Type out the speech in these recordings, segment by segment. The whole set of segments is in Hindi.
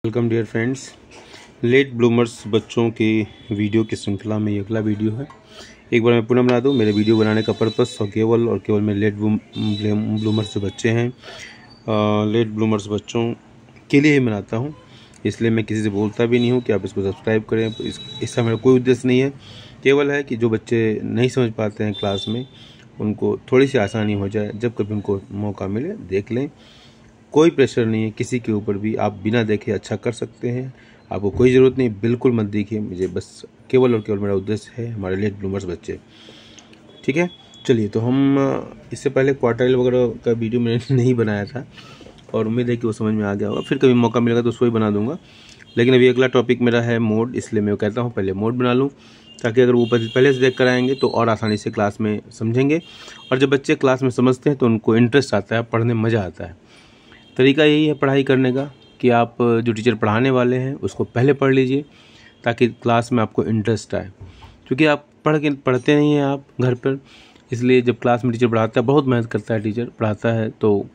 Welcome dear friends. Late bloomers बच्चों की वीडियो की श्रृंखला में ये अगला वीडियो है। एक बार मैं पुनः बना दूं, मेरे वीडियो बनाने का पर्पस और केवल मैं लेट ब्लूमर्स जो बच्चे हैं, लेट ब्लूमर्स बच्चों के लिए ही बनाता हूं। इसलिए मैं किसी से बोलता भी नहीं हूं कि आप इसको सब्सक्राइब करें। इसका मेरा कोई उद्देश्य नहीं है, केवल है कि जो बच्चे नहीं समझ पाते हैं क्लास में, उनको थोड़ी सी आसानी हो जाए। जब कभी उनको मौका मिले देख लें, कोई प्रेशर नहीं है किसी के ऊपर भी। आप बिना देखे अच्छा कर सकते हैं, आपको कोई ज़रूरत नहीं, बिल्कुल मत देखिए मुझे। बस केवल मेरा उद्देश्य है हमारे लेट ब्लूमर्स बच्चे। ठीक है, चलिए। तो हम इससे पहले क्वार्टाइल वगैरह का वीडियो मैंने नहीं बनाया था और उम्मीद है कि वो समझ में आ गया होगा। फिर कभी मौका मिलेगा तो उसको ही बना दूंगा। लेकिन अभी अगला टॉपिक मेरा है मोड, इसलिए मैं कहता हूँ पहले मोड बना लूँ, ताकि अगर वो पहले से देख कर आएंगे तो और आसानी से क्लास में समझेंगे। और जब बच्चे क्लास में समझते हैं तो उनको इंटरेस्ट आता है, पढ़ने में मज़ा आता है। तरीका यही है पढ़ाई करने का कि आप जो टीचर पढ़ाने वाले हैं उसको पहले पढ़ लीजिए, ताकि क्लास में आपको इंटरेस्ट आए। क्योंकि आप पढ़ते नहीं हैं आप घर पर, इसलिए जब क्लास में टीचर पढ़ाता है, बहुत मेहनत करता है टीचर पढ़ाता है, तो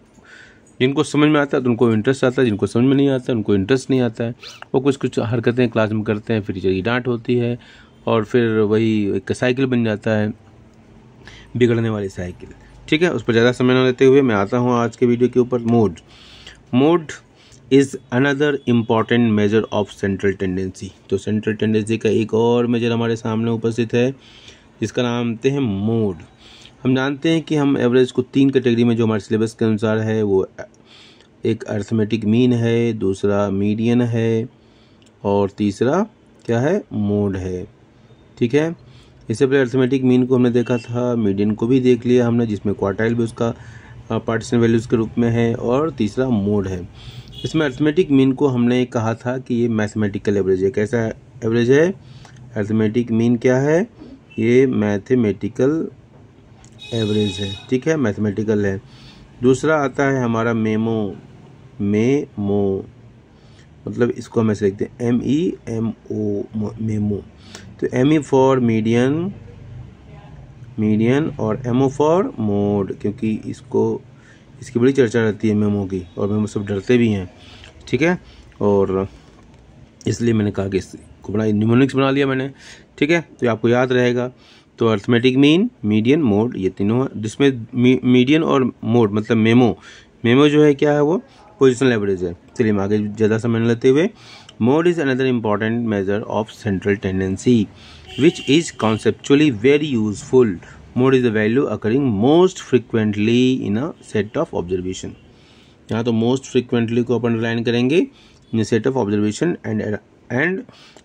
जिनको समझ में आता है तो उनको इंटरेस्ट आता है, जिनको समझ में नहीं आता है उनको इंटरेस्ट नहीं आता है। वो कुछ हरकतें क्लास में करते हैं, फिर टीचर की डांट होती है और फिर वही एक साइकिल बन जाता है, बिगड़ने वाली साइकिल। ठीक है, उस पर ज़्यादा समय न लेते हुए मैं आता हूँ आज के वीडियो के ऊपर। Mode is another important measure of central tendency. तो सेंट्रल टेंडेंसी का एक और मेजर हमारे सामने उपस्थित है, जिसका नाम देते हैं मोड। हम जानते हैं कि हम एवरेज को 3 कैटेगरी में, जो हमारे सिलेबस के अनुसार है, वो एक अर्थमेटिक मीन है, दूसरा मीडियन है और तीसरा क्या है, मोड है। ठीक है, इससे पहले अर्थमेटिक मीन को हमने देखा था, मीडियन को भी देख लिया हमने, जिसमें क्वार्टाइल भी उसका पार्टीशन वैल्यूज़ के रूप में है, और तीसरा मोड है। इसमें अर्थमेटिक मीन को हमने कहा था कि ये मैथमेटिकल एवरेज है। कैसा एवरेज है? अर्थमेटिक मीन क्या है? ये मैथमेटिकल एवरेज है। ठीक है, मैथमेटिकल है। दूसरा आता है हमारा मेमो मतलब इसको हम ऐसे लिखते हैं MEMO, मेमो। तो ME फॉर मीडियन और MO फॉर मोड, क्योंकि इसकी बड़ी चर्चा रहती है मेमो की, और मेमो सब डरते भी हैं। ठीक है, और इसलिए मैंने कहा कि इसको न्यूमोनिक्स बना लिया मैंने। ठीक है, तो आपको याद रहेगा। तो अर्थमेटिक मीन, मीडियन, मोड, ये तीनों, जिसमें मीडियन और मोड मतलब मेमो जो है क्या है, वो पोजिशनल एवरेज है। चलिए हम आगे ज़्यादा समय न लेते हुए, mode is another important measure of central tendency which is conceptually very useful. Mode is the value occurring most frequently in a set of observation. यहाँ तो most frequently को अपन underline करेंगे in a set of observation and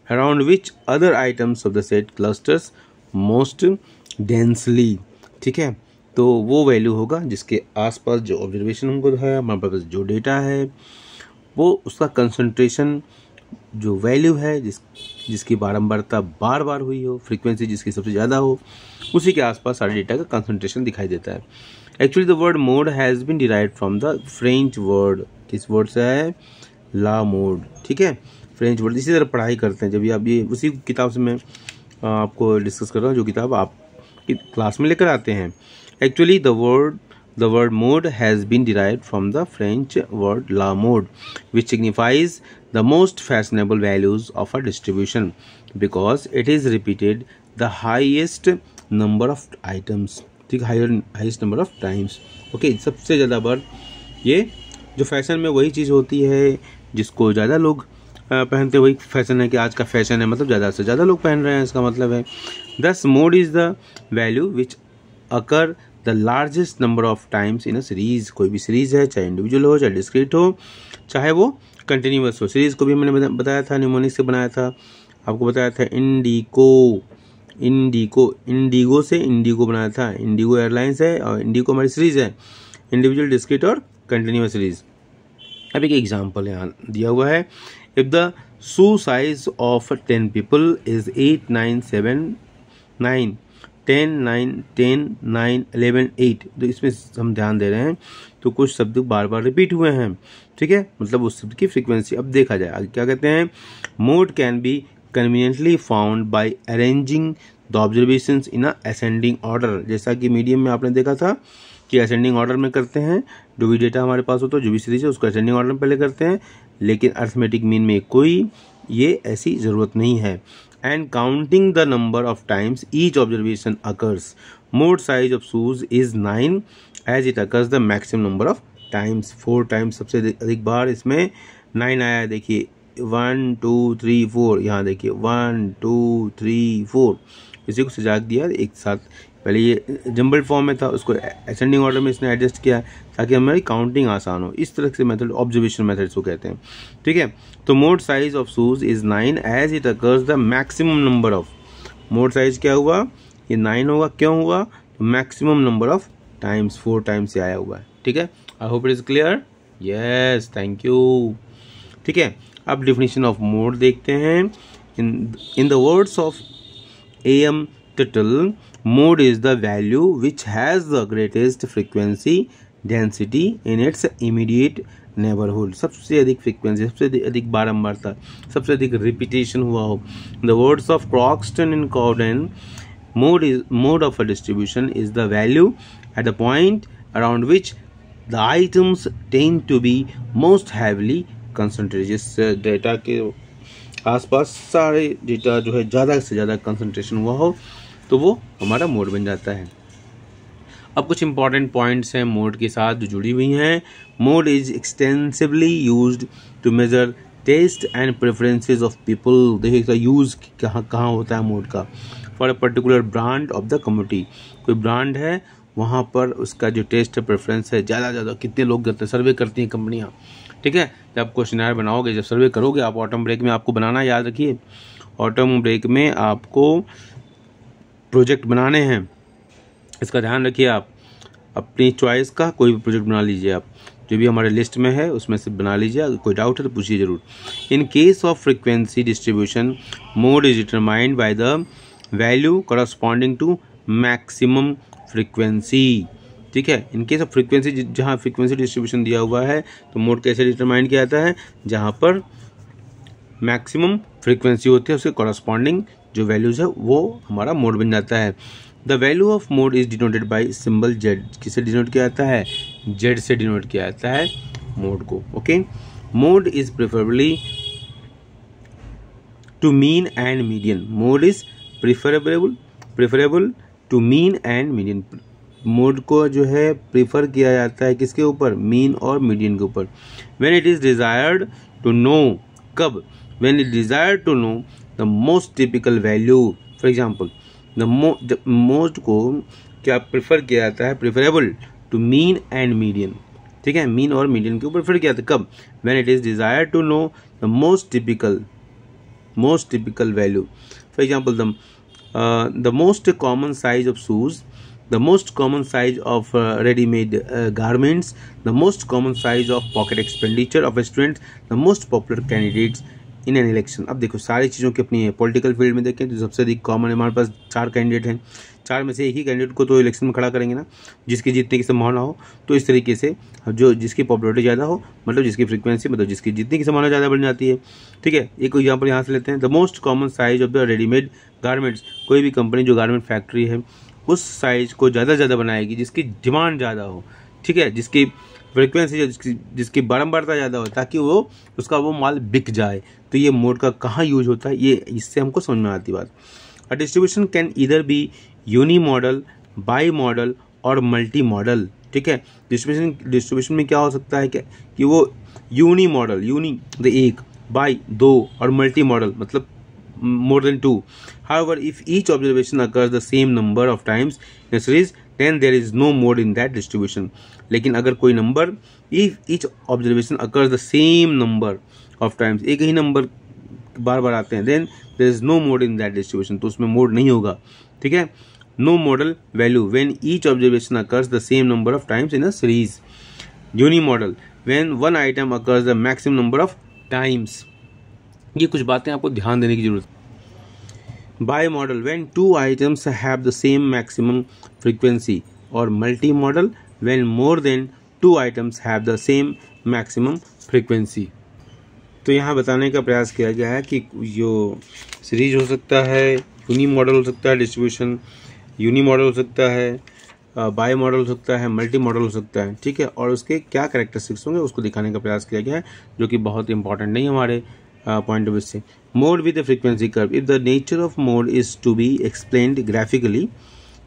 around which other items of the set clusters most densely. ठीक है, तो वो वैल्यू होगा जिसके आसपास जो ऑब्जर्वेशन हमको है, हमारे पास जो डेटा है, वो उसका कंसंट्रेशन, जो वैल्यू है जिसकी बारंबारता बार बार हुई हो, फ्रीक्वेंसी जिसकी सबसे ज़्यादा हो, उसी के आसपास सारे डेटा का कंसंट्रेशन दिखाई देता है। Actually the word mode has been derived from the French word. किस वर्ड से है? La mode. ठीक है, फ्रेंच वर्ड। इसी तरह पढ़ाई करते हैं, जब आप ये उसी किताब से मैं आपको डिस्कस कर रहा हूँ, जो किताब आप क्लास में लेकर आते हैं। Actually the word mode has been derived from the French word la mode, which signifies the most fashionable values of a distribution because it is repeated the highest number of items. ठीक, highest number of times. Okay, सबसे ज़्यादा बार ये जो फैशन में वही चीज़ होती है जिसको ज़्यादा लोग पहनते, वही फैशन है कि आज का फैशन है, मतलब ज़्यादा से ज़्यादा लोग पहन रहे हैं, इसका मतलब है। Thus mode is the value which occur the largest number of times in a series. कोई भी सीरीज है, चाहे इंडिविजुअल हो, चाहे डिस्क्रीट हो, चाहे वो कंटिन्यूअस हो। सीरीज को भी मैंने बताया था, न्यूमोनिक्स से बनाया था, आपको बताया था इंडिगो से इंडिगो बनाया था। इंडिगो एयरलाइंस है और इंडिगो हमारी सीरीज है, इंडिविजुअल, डिस्क्रीट और कंटिन्यूअस सीरीज। अब एक एग्जाम्पल यहाँ दिया हुआ है। If the shoe size of 10 people is 8, 9, 7, 9, 10, 9, 10, 9, 11, 8। तो इसमें हम ध्यान दे रहे हैं तो कुछ शब्द बार बार रिपीट हुए हैं। ठीक है, मतलब उस शब्द की फ्रीक्वेंसी। अब देखा जाए आगे क्या कहते हैं। Mode can be conveniently found by arranging the observations in a ascending order. जैसा कि मीडियम में आपने देखा था कि असेंडिंग ऑर्डर में करते हैं, जो भी डेटा हमारे पास हो तो जो भी सीरीज है उसको असेंडिंग ऑर्डर में पहले करते हैं, लेकिन अर्थमेटिक मीन में कोई ये ऐसी ज़रूरत नहीं है। And counting the number of times each observation occurs, mode size of shoes is 9 as it occurs the maximum number of times. 4 times सबसे अधिक बार इसमें 9 आया है। देखिए 1 2 3 4, यहाँ देखिए 1 2 3 4, इसी को सजा दिया एक साथ। पहले ये जंबल फॉर्म में था, उसको असेंडिंग ऑर्डर में इसने एडजस्ट किया ताकि हमारी काउंटिंग आसान हो। इस तरह से मेथड ऑब्जर्वेशन मेथड को कहते हैं, ठीक है। तो mode size of shoes is 9 as it occurs the maximum number of, mode size क्या हुआ, ये 9 होगा। क्यों हुआ, तो maximum number of times 4 times से आया हुआ है, ठीक है। I hope it is clear, yes, thank you, ठीक है। अब डिफिनेशन ऑफ मोड देखते हैं। In the words of AM Tuttle, mode is the value which has the greatest frequency density in its immediate neighborhood। सबसे अधिक फ्रीक्वेंसी, सबसे अधिक बारंबारता, सबसे अधिक रिपीटेशन हुआ हो। The words of Croxton and Cowden, mode of a distribution is the value at the point around which the items tend to be most heavily concentrated। जिस डेटा के आसपास सारे डेटा जो है ज़्यादा से ज़्यादा कंसंट्रेशन हुआ हो तो वो हमारा मोड बन जाता है। अब कुछ इंपॉर्टेंट पॉइंट्स हैं मोड के साथ जो जुड़ी हुई हैं। Mode is extensively used to measure taste and preferences of people. देखिए इसका यूज़ कहाँ होता है मोड का। For a particular brand of the community, कोई ब्रांड है वहाँ पर उसका जो टेस्ट है, प्रेफरेंस है, ज़्यादा कितने लोग करते हैं, सर्वे करती हैं कंपनियाँ, ठीक है। जब क्वेश्चनर बनाओगे, जब सर्वे करोगे आप ऑटम ब्रेक में, आपको बनाना याद रखिए, ऑटम ब्रेक में आपको प्रोजेक्ट बनाने हैं, इसका ध्यान रखिए। आप अपनी चॉइस का कोई भी प्रोजेक्ट बना लीजिए, आप जो भी हमारे लिस्ट में है उसमें से बना लीजिए। अगर कोई डाउट है तो पूछिए ज़रूर। In case of frequency distribution, mode is determined by the value corresponding to maximum frequency, ठीक है। इन केस ऑफ फ्रीक्वेंसी, जहाँ फ्रीक्वेंसी डिस्ट्रीब्यूशन दिया हुआ है तो मोड कैसे डिटरमाइन किया जाता है, जहाँ पर मैक्सिमम फ्रीक्वेंसी होती है उसके कॉरस्पॉन्डिंग जो वैल्यूज है वो हमारा मोड बन जाता है। The value of mode is denoted by symbol Z. किससे डिनोट किया जाता है, जेड से डिनोट किया जाता है मोड को, okay. Mode is preferably to mean and median. Mode is preferable to mean and median. Mode को जो है प्रीफर किया जाता है किसके ऊपर, मीन और मीडियन के ऊपर। When it is desired to know, कब, when it desire to know the most typical value. For example mode को क्या प्रेफर किया जाता है, preferable to mean and median, ठीक है। मीन और मीडियन के ऊपर प्रेफर किया जाता है कब, when it is desire to know the most typical value. For example the most common size of shoes, the most common size of ready-made garments, the most common size of pocket expenditure of students, the most popular candidates in an election। अब देखो सारी चीज़ों की अपनी है। पॉलिटिकल फील्ड में देखें तो सबसे अधिक कॉमन है, हमारे पास 4 कैंडिडेट हैं, 4 में से एक ही कैंडिडेट को तो इलेक्शन में खड़ा करेंगे ना, जिसकी जीतने की संभावना हो। तो इस तरीके से जो जिसकी पॉपुलरिटी ज़्यादा हो, मतलब जिसकी फ्रीक्वेंसी, मतलब जिसकी जीतने की संभावना ज़्यादा बढ़ जाती है, ठीक है। एक एग्जाम्पल यहाँ से लेते हैं। The most common size of the readymade garments. कोई भी कंपनी जो गारमेंट फैक्ट्री है उस साइज को ज़्यादा से ज़्यादा बनाएगी जिसकी डिमांड ज़्यादा हो, ठीक है, जिसकी फ्रीक्वेंसी, जिसकी बारंबारता ज़्यादा हो, ताकि वो उसका वो माल बिक जाए। तो ये मोड का कहाँ यूज होता है, ये इससे हमको समझ में आती बात। A distribution can either be unimodal, bimodal और मल्टी मॉडल, ठीक है। डिस्ट्रीब्यूशन में क्या हो सकता है कि वो यूनी मॉडल, यूनी द एक, बाई 2 और मल्टी मॉडल मतलब more than 2. However, if each observation occurs the same number of times in a series, then there is no mode in that distribution. लेकिन अगर कोई number, if each observation occurs the same number of times, एक ही नंबर बार बार आते हैं, then there is no mode in that distribution, तो उसमें मोड नहीं होगा, ठीक है। No model value when each observation occurs the same number of times in a series. Unimodal when one item occurs the maximum number of times. ये कुछ बातें आपको ध्यान देने की जरूरत है। Bimodal when 2 items have the same maximum frequency, और multimodal when more than 2 items have the same maximum frequency. तो यहाँ बताने का प्रयास किया गया है कि जो सीरीज हो सकता है, यूनी मॉडल हो सकता है, डिस्ट्रीब्यूशन यूनी मॉडल हो सकता है, बाई मॉडल हो सकता है, मल्टी मॉडल हो सकता है, ठीक है, और उसके क्या कैरेक्टरिस्टिक्स होंगे उसको दिखाने का प्रयास किया गया है, जो कि बहुत इंपॉर्टेंट नहीं है हमारे पॉइंट ऑफ व्यू से। Mode with the frequency curve, if the nature of mode is to be explained graphically,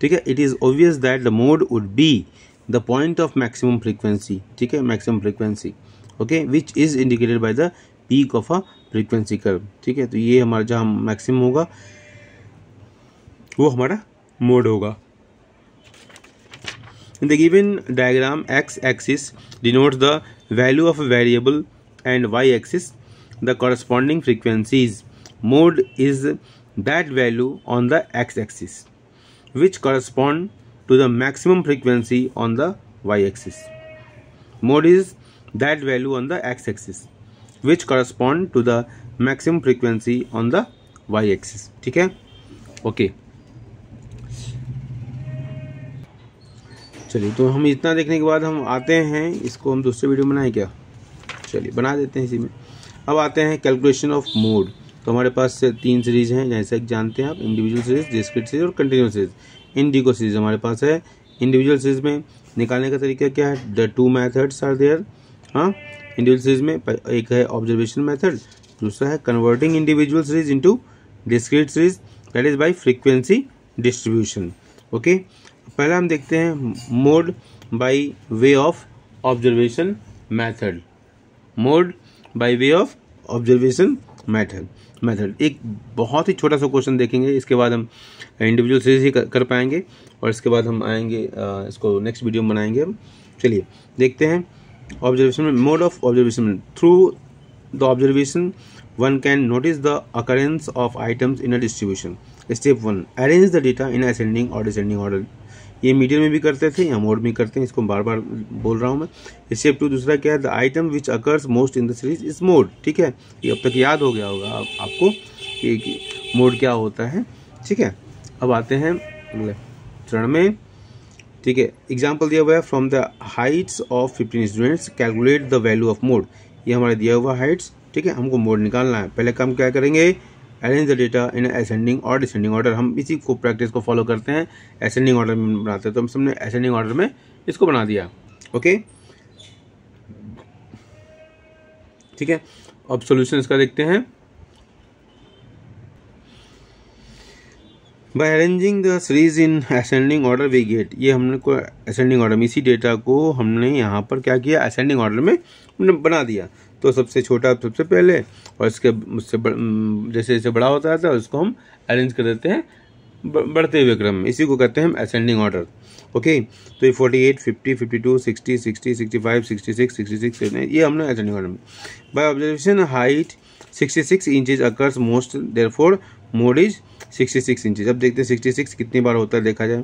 ठीक है, it is obvious that the mode would be the point of maximum frequency, ठीक है, maximum frequency, okay, which is indicated by the peak of a frequency curve, ठीक है। तो ये हमारा जहाँ मैक्सिमम होगा वो हमारा मोड होगा। In the given diagram, x-axis denotes the value of a variable and y-axis the corresponding frequencies. Mode is that value on the x-axis which correspond to the maximum frequency on the y-axis. Mode is that value on the x-axis which correspond to the maximum frequency on the y-axis, ठीक है, ओके। चलिए, तो हम इतना देखने के बाद हम आते हैं, इसको हम दूसरे वीडियो बनाएं क्या, चलिए बना देते हैं इसी में। अब आते हैं कैलकुलेशन ऑफ मोड। तो हमारे पास 3 सीरीज हैं, जैसे कि जानते हैं आप, इंडिविजुअल सीरीज, डिस्क्रीट सीरीज और कंटिन्यूअस सीरीज। इंडिगो सीरीज हमारे पास है। इंडिविजुअल सीरीज में निकालने का तरीका क्या है, द 2 मेथड्स आर देयर। हाँ, इंडिविजुअल सीरीज में एक है ऑब्जर्वेशन मेथड, दूसरा है converting individual series into discrete series, that is by frequency distribution, okay. पहला हम देखते हैं mode by way of observation method. Mode by way of observation method एक बहुत ही छोटा सा क्वेश्चन देखेंगे, इसके बाद हम इंडिविजुअल सीरीज ही कर पाएंगे और इसके बाद हम आएंगे, इसको नेक्स्ट वीडियो में बनाएंगे हम। चलिए देखते हैं ऑब्जर्वेशन में, mode of observation. Through the observation one can notice the occurrence of items in a distribution. Step 1, arrange the data in ascending और डिसेंडिंग ऑर्डर। ये मीडियन में भी करते थे, या मोड में करते हैं, इसको बार बार बोल रहा हूँ मैं। स्टेप 2 दूसरा क्या है, the item which occurs most in the series is mode, ठीक है, ये अब तक याद हो गया होगा आपको कि मोड क्या होता है, ठीक है। अब आते हैं अगले चरण में, ठीक है। एग्जाम्पल दिया हुआ है, from the Heights of 15 students calculate the value of mode. ये हमारे दिया हुआ हाइट्स, ठीक है, हमको मोड निकालना है। पहले काम क्या करेंगे, arrange the data in ascending और डिसेंडिंग ऑर्डर। हम इसी को प्रैक्टिस को फॉलो करते हैं, असेंडिंग ऑर्डर में बनाते हैं, तो हम सबने असेंडिंग ऑर्डर में इसको बना दिया, ओके, ठीक है। अब सॉल्यूशन इसका देखते हैं। By arranging the series in ascending order we get, ये हमने को असेंडिंग ऑर्डर में, इसी डेटा को हमने यहाँ पर क्या किया, असेंडिंग ऑर्डर में हमने बना दिया। तो सबसे छोटा सबसे पहले, और इसके मुझसे जैसे जैसे बड़ा होता है तो उसको हम अरेंज कर देते हैं बढ़ते हुए क्रम में, इसी को कहते हैं हम असेंडिंग ऑर्डर, ओके। तो ये 48, 50, 52, 60, 60, 65, 66, 66, ये हमने असेंडिंग ऑर्डर में। By observation height 66 inches occurs most, therefore mode is 66 inches. अब देखते हैं 66 कितनी बार होता है, देखा जाए।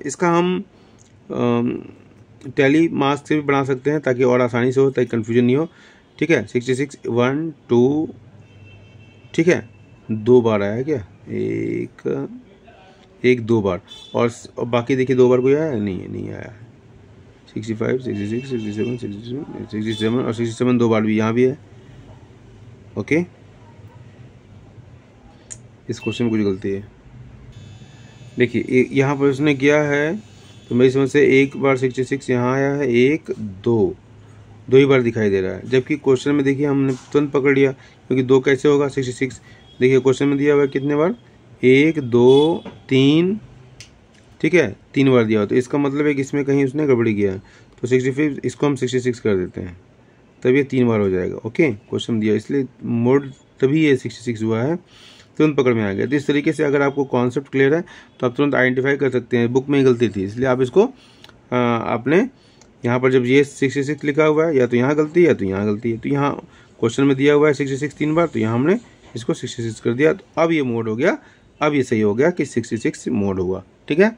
इसका हम टैली मास्क से भी बना सकते हैं ताकि और आसानी से हो, ताकि कन्फ्यूजन नहीं हो, ठीक है। 66 1 2, ठीक है, 2 बार आया क्या, एक 2 बार, और बाकी देखिए 2 बार कोई आया नहीं आया। 65 66 67 67 और 67 2 बार भी यहाँ भी है, ओके। इस क्वेश्चन में कुछ गलती है, देखिए यहाँ पर उसने किया है, तो मेरी समझ से एक बार 66 यहाँ आया है, 1 2 ही बार दिखाई दे रहा है, जबकि क्वेश्चन में देखिए हमने तुरंत पकड़ लिया, क्योंकि 2 कैसे होगा, 66 देखिए क्वेश्चन में दिया हुआ है कितने बार, 1 2 3, ठीक है, 3 बार दिया हुआ, तो इसका मतलब है कि इसमें कहीं उसने गड़बड़ी किया है। तो 65 इसको हम 66 कर देते हैं, तब ये 3 बार हो जाएगा, ओके। क्वेश्चन दिया इसलिए मोड तभी ये 66 हुआ है, तुरंत पकड़ में आ गया। तो इस तरीके से अगर आपको कॉन्सेप्ट क्लियर है तो आप तुरंत आइडेंटिफाई कर सकते हैं, बुक में ही गलती थी, इसलिए आप इसको आपने यहाँ पर जब ये 66 लिखा हुआ है, या तो यहाँ गलती है या तो यहाँ गलती है, तो यहाँ क्वेश्चन में दिया हुआ है 66 3 बार, तो यहाँ हमने इसको 66 कर दिया, तो अब ये मोड हो गया, अब ये सही हो गया कि 66 मोड हुआ, ठीक है।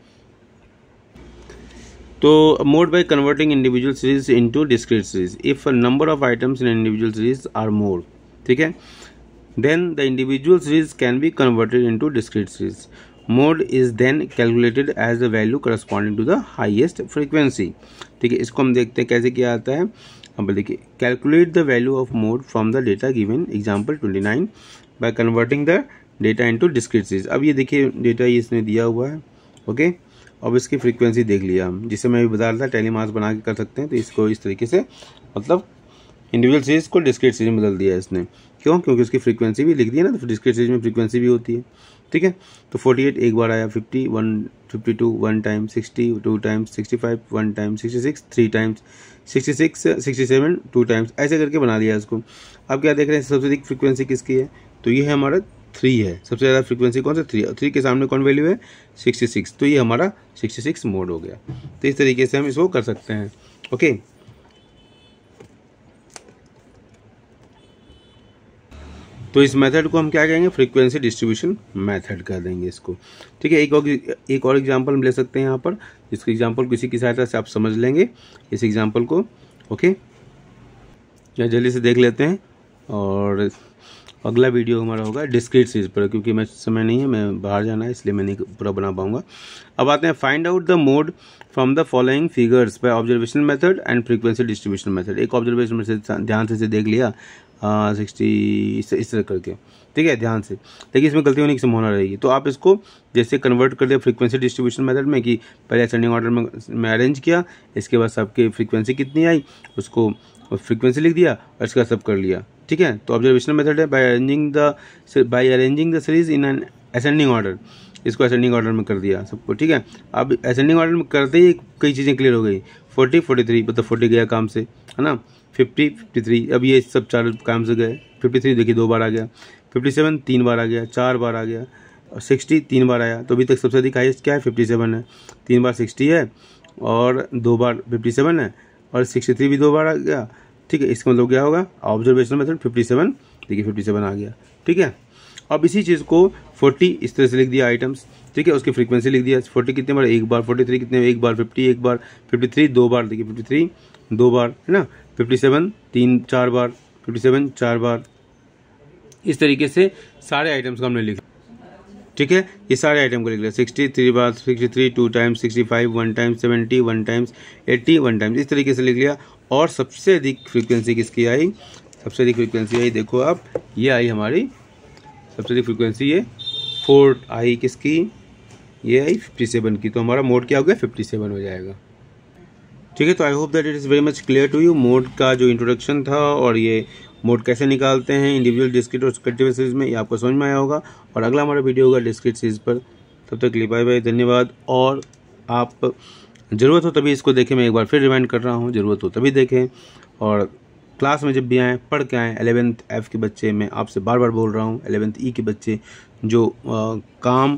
तो mode by converting individual series into discrete series, if a number of items in individual series are more, ठीक है, then the individual series can be converted into discrete series. Mode is then calculated as the value corresponding to the highest frequency, ठीक है। इसको हम देखते हैं कैसे किया जाता है। अब देखिए, calculate the value of mode from the data given, example 29, by converting the data into discrete series। अब ये देखिए डेटा इसने दिया हुआ है, ओके, अब इसकी फ्रीक्वेंसी देख लिया हम, जिसे मैं अभी बता रहा था टैली मास बना के कर सकते हैं। तो इसको इस तरीके से मतलब इंडिविजुअल सीरीज को डिस्क्रीट सीरीज में बदल दिया है इसने। क्यों? क्योंकि उसकी फ्रीक्वेंसी भी लिख दी है ना, तो डिस्क्रीट सीरीज में फ्रीक्वेंसी भी होती है। ठीक है, तो 48 एक बार आया, 50 1 52 1 time, 60 2 times, 65 1 time, 66 3 times, 66 67 2 times, ऐसे करके बना दिया इसको। अब क्या देख रहे हैं सबसे अधिक फ्रीक्वेंसी किसकी है? तो ये है हमारा 3 है। सबसे ज़्यादा फ्रीक्वेंसी कौन सा? 3 के सामने कौन वैल्यू है? 66। तो ये हमारा 66 मोड हो गया। तो इस तरीके से हम इसको कर सकते हैं। ओके, तो इस मेथड को हम क्या कहेंगे? फ्रीक्वेंसी डिस्ट्रीब्यूशन मेथड कह देंगे इसको। ठीक है, एक और एग्जांपल हम ले सकते हैं यहाँ पर, जिसके एग्जांपल किसी की सहायता से आप समझ लेंगे इस एग्जांपल को। ओके, या जल्दी से देख लेते हैं, और अगला वीडियो हमारा होगा डिस्क्रीट सीरीज पर, क्योंकि मैं समय नहीं है, मैं बाहर जाना है, इसलिए मैं नहीं पूरा बना पाऊंगा। अब आते हैं find out the mode from the following figures by observation method and frequency distribution method. एक ऑब्जर्वेशन में से ध्यान से देख लिया 60 इस तरह करके। ठीक है, ध्यान से देखिए, इसमें गलती होने की संभावना रहेगी। तो आप इसको जैसे कन्वर्ट कर दिया फ्रीक्वेंसी डिस्ट्रीब्यूशन मेथड में, कि पहले असेंडिंग ऑर्डर में अरेंज किया, इसके बाद सबकी फ्रीक्वेंसी कितनी आई उसको फ्रीक्वेंसी लिख दिया, और इसका सब कर लिया। ठीक है, तो ऑब्जर्वेशन मेथड है by arranging the series in an ascending order, इसको असेंडिंग ऑर्डर में कर दिया सबको। ठीक है, अब असेंडिंग ऑर्डर में करते ही कई चीज़ें क्लियर हो गई। 40 43 मतलब 40 गया काम से, है ना। 50 53 अब ये सब 4 काम से गए। 53 देखिए 2 बार आ गया। 57 3 बार आ गया, 4 बार आ गया, और 60 3 बार आया। तो अभी तक सबसे अधिक हाईएस्ट क्या है? 57 है। 3 बार 60 है, और 2 बार 57 है, और 63 भी 2 बार आ गया। ठीक है, इसका मतलब क्या होगा? ऑब्जर्वेशन मेथड 57, देखिए 57 आ गया। ठीक है, अब इसी चीज़ को 40 इस तरह से लिख दिया आइटम्स। ठीक है, उसकी फ्रीक्वेंसी लिख दिया। 40 कितने बार? एक बार। 43 कितने? एक बार। 50 एक बार। 53 2 बार, देखिए 53 2 बार, है ना। 57 3 4 बार। 57 4 बार। इस तरीके से सारे आइटम्स को हमने लिखा। ठीक है, ये सारे आइटम को लिख लिया। 60 3 बार, 63 2 टाइम्स, 65 1 टाइम, 70 1 टाइम्स, 80 1 टाइम्स, इस तरीके से लिख लिया। और सबसे अधिक फ्रीक्वेंसी किसकी आई? सबसे अधिक फ्रीक्वेंसी आई, देखो आप, ये आई हमारी सबसे अधिक फ्रीक्वेंसी, ये 4 आई किसकी? ये आई 57 की। तो हमारा मोड क्या हो गया? 57 हो जाएगा। ठीक है, तो I hope that it is very much clear to you. Mode का जो इंट्रोडक्शन था, और ये मोड कैसे निकालते हैं इंडिविजुअल, डिस्क्रीट और कंटीन्यूअस सीरीज में, ये आपको समझ में आया होगा। और अगला हमारा वीडियो होगा डिस्क्रीट सीरीज पर। तब तक के लिए बाय बाय, धन्यवाद। और आप ज़रूरत हो तभी इसको देखें, मैं एक बार फिर रिमाइंड कर रहा हूँ, ज़रूरत हो तभी देखें। और क्लास में जब भी आएँ पढ़ के आएँ। 11th F के बच्चे, मैं आपसे बार बार बोल रहा हूँ, 11th E के बच्चे जो काम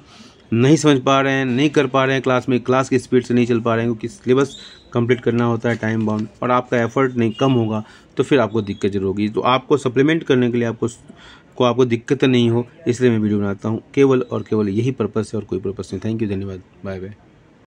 नहीं समझ पा रहे हैं, नहीं कर पा रहे हैं क्लास में, क्लास की स्पीड से नहीं चल पा रहे हैं, क्योंकि सिलेबस कंप्लीट करना होता है टाइम बाउंड, और आपका एफर्ट नहीं कम होगा, तो फिर आपको दिक्कत जरूर होगी। तो आपको सप्लीमेंट करने के लिए आपको दिक्कत नहीं हो, इसलिए मैं वीडियो बनाता हूँ। केवल और केवल यही पर्पस है, और कोई पर्पस नहीं। थैंक यू, धन्यवाद, बाय बाय।